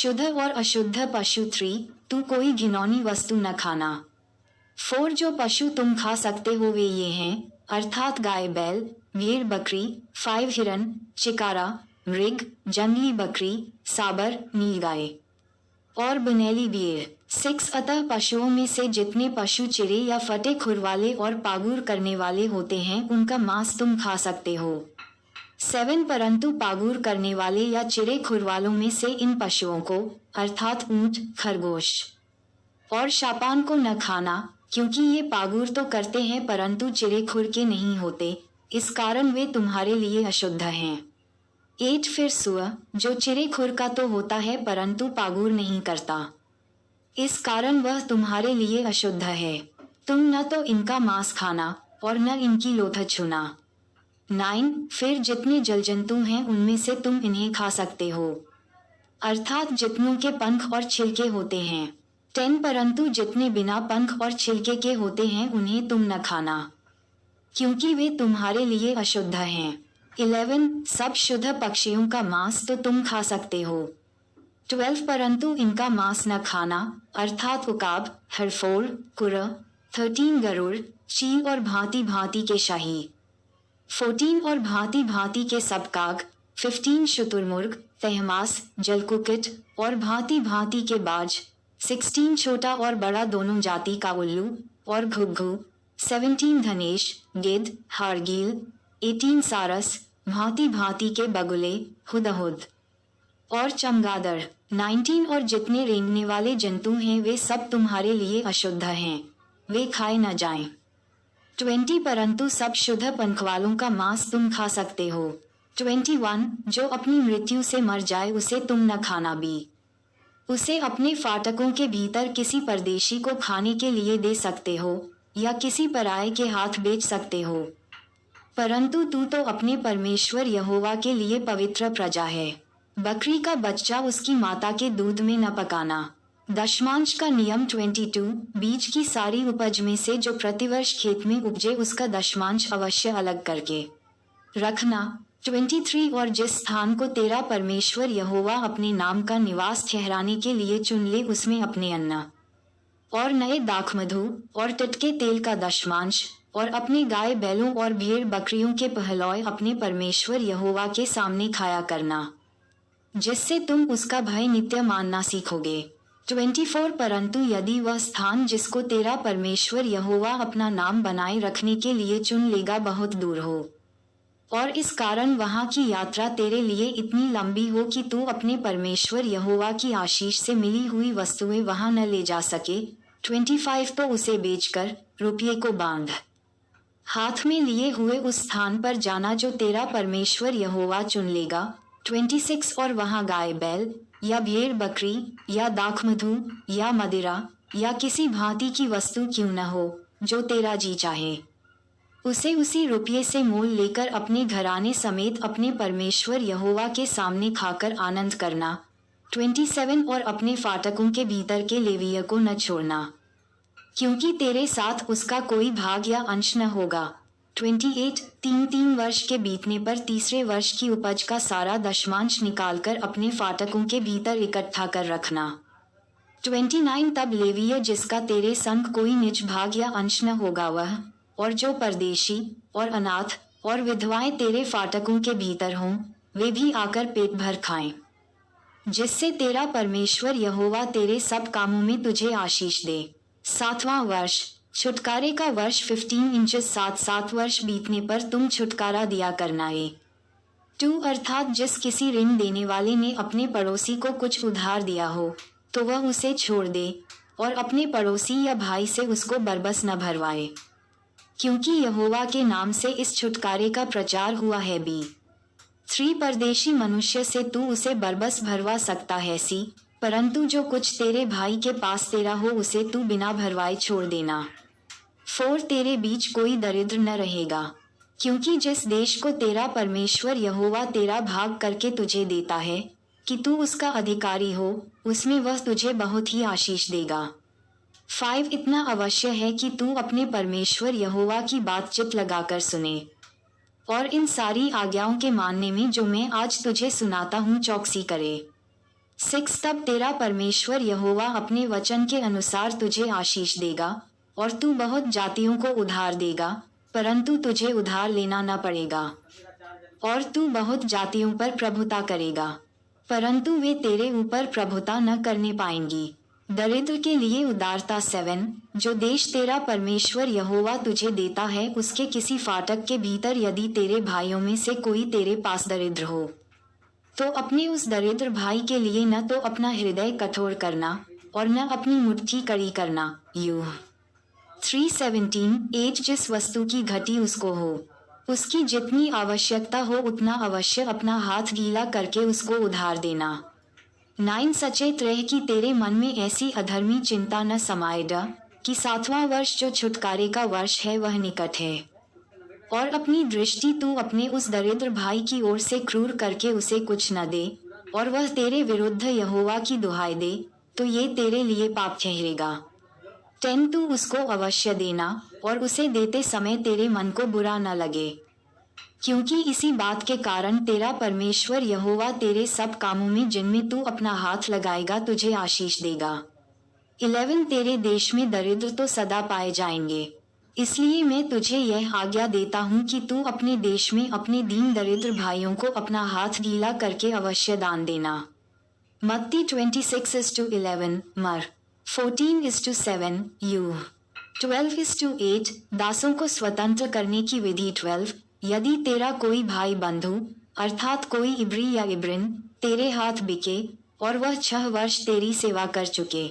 शुद्ध और अशुद्ध पशु। 3 तू कोई घिनौनी वस्तु न खाना। 4 जो पशु तुम खा सकते हो वे ये हैं, अर्थात गाय बैल, भेड़ बकरी। 5 हिरन, चिकारा, मृग, जंगली बकरी, साबर, नीलगाय और बुनेली भेड़। 6 अतः पशुओं में से जितने पशु चिरे या फटे खुर वाले और पागुर करने वाले होते हैं उनका मांस तुम खा सकते हो। 7 परंतु पागुर करने वाले या चिरे खुर वालों में से इन पशुओं को, अर्थात ऊंट, खरगोश और शापान को न खाना, क्योंकि ये पागुर तो करते हैं परंतु चिरे खुर के नहीं होते, इस कारण वे तुम्हारे लिए अशुद्ध हैं। 8 फिर सुअर, जो चिरे खुर का तो होता है परंतु पागुर नहीं करता, इस कारण वह तुम्हारे लिए अशुद्ध है। तुम न तो इनका मांस खाना और न इनकी लोथ छूना। 9 फिर जितने जल जंतु हैं उनमें से तुम इन्हें खा सकते हो, अर्थात जितनों के पंख और छिलके होते हैं। 10 परंतु जितने बिना पंख और छिलके के होते हैं उन्हें तुम न खाना, क्योंकि वे तुम्हारे लिए अशुद्ध हैं। 11 सब शुद्ध पक्षियों का मांस तो तुम खा सकते हो। 12 परंतु इनका मांस न खाना, अर्थात उकाब, हरफोर, कुरह। 13 गरुड़, चील और भांति भांति के शाही। 14 और भांति भांति के सब काग। 15 शुतुरमुर्ग, तहमास, जलकुक्कुट और भांति भांति के बाज। 16 छोटा और बड़ा दोनों जाति का उल्लू और घुघू। 17 धनेश, गिद्ध, हारगील। 18 सारस, भांति भांति के बगुले, हुदहुद और चमगादड़। 19 और जितने रेंगने वाले जंतु हैं वे सब तुम्हारे लिए अशुद्ध हैं, वे खाए न जाएं। 20 परंतु सब शुद्ध पंख वालों का मांस तुम खा सकते हो। 21 जो अपनी मृत्यु से मर जाए उसे तुम न खाना भी। उसे अपने फाटकों के भीतर किसी परदेशी को खाने के लिए दे सकते हो या किसी पराये के हाथ बेच सकते हो, परंतु तू तो अपने परमेश्वर यहोवा के लिए पवित्र प्रजा है। बकरी का बच्चा उसकी माता के दूध में न पकाना। दशमांश का नियम। 22 बीज की सारी उपज में से जो प्रतिवर्ष खेत में उपजे उसका दशमांश अवश्य अलग करके रखना। 23 और जिस स्थान को तेरा परमेश्वर यहोवा अपने नाम का निवास ठहराने के लिए चुन ले उसमें अपने अन्न और नए दाखमधु और टटके तेल का दशमांश और अपने गाय बैलों और भेड़ बकरियों के पहलौए अपने परमेश्वर यहोवा के सामने खाया करना, जिससे तुम उसका भय नित्य मानना सीखोगे। 24 परंतु यदि वह स्थान जिसको तेरा परमेश्वर यहोवा अपना नाम बनाए रखने के लिए चुन लेगा बहुत दूर हो और इस कारण वहां की यात्रा तेरे लिए इतनी लंबी हो कि तू अपने परमेश्वर यहोवा की आशीष से मिली हुई वस्तुएं वहां न ले जा सके, 25 तो उसे बेचकर रुपये को बांध हाथ में लिए हुए उस स्थान पर जाना जो तेरा परमेश्वर यहोवा चुन लेगा। 26 और वहां गाय बैल या भेड़ बकरी या दाखमधु या मदिरा या किसी भांति की वस्तु क्यों न हो जो तेरा जी चाहे, उसे उसी रुपये से मोल लेकर अपने घराने समेत अपने परमेश्वर यहोवा के सामने खाकर आनंद करना। 27 और अपने फाटकों के भीतर के लेविय को न छोड़ना, क्योंकि तेरे साथ उसका कोई भाग या अंश न होगा। 28 3 वर्ष के बीतने पर तीसरे वर्ष की उपज का सारा दशमांश निकालकर अपने फाटकों के भीतर इकट्ठा कर रखना। 29 तब लेवीय जिसका तेरे संग कोई निज भाग या अंश न होगा वह और जो परदेशी और अनाथ और विधवाएं तेरे फाटकों के भीतर हों वे भी आकर पेट भर खाएं, जिससे तेरा परमेश्वर यहोवा तेरे सब कामों में तुझे आशीष दे। 7वां वर्ष छुटकारे का वर्ष 15 इंचेस 7 वर्ष बीतने पर तुम छुटकारा दिया करना है। 2 अर्थात जिस किसी ऋण देने वाले ने अपने पड़ोसी को कुछ उधार दिया हो तो वह उसे छोड़ दे और अपने पड़ोसी या भाई से उसको बरबस न भरवाए, क्योंकि यहोवा के नाम से इस छुटकारे का प्रचार हुआ है। 3 परदेशी मनुष्य से तू उसे बरबस भरवा सकता है सी, परंतु जो कुछ तेरे भाई के पास तेरा हो उसे तू बिना भरवाए छोड़ देना। 4 तेरे बीच कोई दरिद्र न रहेगा, क्योंकि जिस देश को तेरा परमेश्वर यहोवा तेरा भाग करके तुझे देता है कि तू उसका अधिकारी हो उसमें वह तुझे बहुत ही आशीष देगा। 5 इतना अवश्य है कि तू अपने परमेश्वर यहोवा की बातचीत लगाकर सुने और इन सारी आज्ञाओं के मानने में जो मैं आज तुझे सुनाता हूँ चौकसी करे। 6 तब तेरा परमेश्वर यहोवा अपने वचन के अनुसार तुझे आशीष देगा और तू बहुत जातियों को उधार देगा, परंतु तुझे उधार लेना न पड़ेगा। और तू बहुत जातियों पर प्रभुता करेगा, परंतु वे तेरे ऊपर प्रभुता न करने पाएंगी। दरिद्र के लिए उदारता 7 जो देश तेरा परमेश्वर यहोवा तुझे देता है उसके किसी फाटक के भीतर यदि तेरे भाइयों में से कोई तेरे पास दरिद्र हो, तो अपने उस दरिद्र भाई के लिए न तो अपना हृदय कठोर करना और न अपनी मुट्ठी कड़ी करना। यू 3:17 जिस वस्तु की घटी उसको हो, उसकी जितनी आवश्यकता हो उतना अवश्य अपना हाथ गीला करके उसको उधार देना। 9 सचेत रह कि तेरे मन में ऐसी अधर्मी चिंता न समाएगा कि 7वां वर्ष जो छुटकारे का वर्ष है वह निकट है, और अपनी दृष्टि तू अपने उस दरिद्र भाई की ओर से क्रूर करके उसे कुछ न दे, और वह तेरे विरुद्ध यहोवा की दुहाई दे, तो ये तेरे लिए पाप ठहरेगा। 10 तू उसको अवश्य देना और उसे देते समय तेरे मन को बुरा न लगे, क्योंकि इसी बात के कारण तेरा परमेश्वर यहोवा तेरे सब कामों में जिनमें तू अपना हाथ लगाएगा तुझे आशीष देगा। 11 तेरे देश में दरिद्र तो सदा पाए जाएंगे, इसलिए मैं तुझे यह आज्ञा देता हूँ कि तू अपने देश में अपने दीन दरिद्र भाइयों को अपना हाथ गीला करके अवश्य दान देना। मत्ती 26:11 मर 14:7 यू 12:8 दासों को स्वतंत्र करने की विधि 12 यदि तेरा कोई भाई बंधु अर्थात कोई इब्री या इब्रिन तेरे हाथ बिके और वह 6 वर्ष तेरी सेवा कर चुके,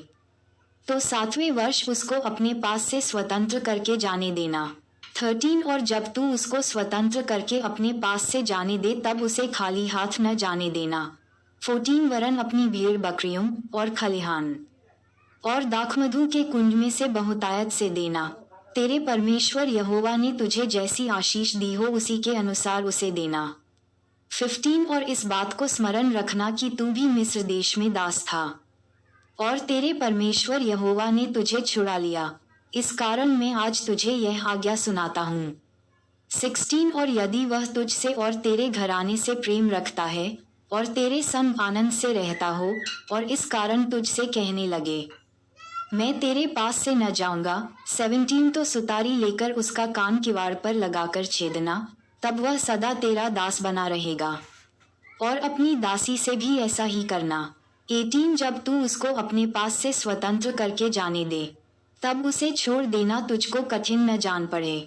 तो 7वें वर्ष उसको अपने पास से स्वतंत्र करके जाने देना। 13 और जब तू उसको स्वतंत्र करके अपने पास से जाने दे तब उसे खाली हाथ न जाने देना। 14 वरन अपनी भेड़ बकरियों और खलिहान और दाखमधु के कुंज में से बहुतायत से देना। तेरे परमेश्वर यहोवा ने तुझे जैसी आशीष दी हो उसी के अनुसार उसे देना। 15 और इस बात को स्मरण रखना कि तू भी मिस्र देश में दास था और तेरे परमेश्वर यहोवा ने तुझे छुड़ा लिया, इस कारण मैं आज तुझे यह आज्ञा सुनाता हूँ। 16 और यदि वह तुझसे और तेरे घराने से प्रेम रखता है और तेरे संग आनंद से रहता हो और इस कारण तुझसे कहने लगे मैं तेरे पास से न जाऊंगा, 17 तो सुतारी लेकर उसका कान किवाड़ पर लगाकर छेदना, तब वह सदा तेरा दास बना रहेगा, और अपनी दासी से भी ऐसा ही करना। 18 जब तू उसको अपने पास से स्वतंत्र करके जाने दे तब उसे छोड़ देना तुझको कठिन न जान पड़े,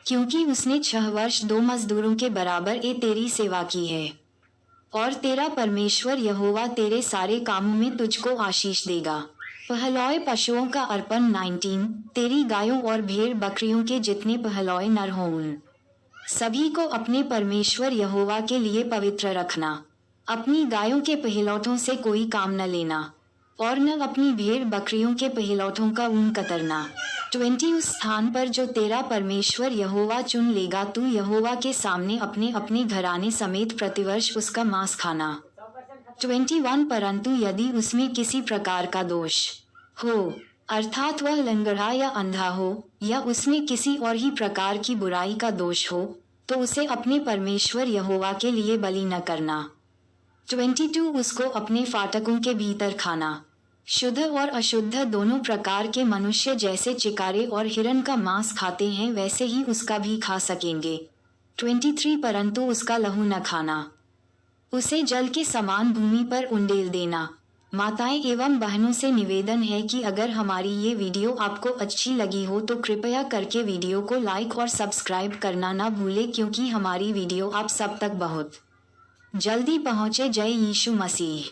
क्योंकि उसने 6 वर्ष 2 मजदूरों के बराबर तेरी सेवा की है, और तेरा परमेश्वर यहोवा तेरे सारे कामों में तुझको आशीष देगा। पहलौए पशुओं का अर्पण 19 तेरी गायों और भेड़ बकरियों के जितने पहलौए नर हों उन सभी को अपने परमेश्वर यहोवा के लिए पवित्र रखना। अपनी गायों के पहिलौठों से कोई काम न लेना और न अपनी भेड़ बकरियों के पहिलौठों का ऊन कतरना। 20 उस स्थान पर जो तेरा परमेश्वर यहोवा चुन लेगा तू यहोवा के सामने अपने अपने घराने समेत प्रतिवर्ष उसका मांस खाना। 21 परंतु यदि उसमें किसी प्रकार का दोष हो अर्थात वह लंगड़ा या अंधा हो या उसमें किसी और ही प्रकार की बुराई का दोष हो तो उसे अपने परमेश्वर यहोवा के लिए बलि न करना। 22 उसको अपने फाटकों के भीतर खाना। शुद्ध और अशुद्ध दोनों प्रकार के मनुष्य जैसे चिकारे और हिरन का मांस खाते हैं वैसे ही उसका भी खा सकेंगे। 23 परंतु उसका लहू न खाना। उसे जल के समान भूमि पर उंडेल देना। माताएं एवं बहनों से निवेदन है कि अगर हमारी ये वीडियो आपको अच्छी लगी हो तो कृपया करके वीडियो को लाइक और सब्सक्राइब करना ना भूलें, क्योंकि हमारी वीडियो आप सब तक बहुत जल्दी पहुंचे। जय यीशु मसीह।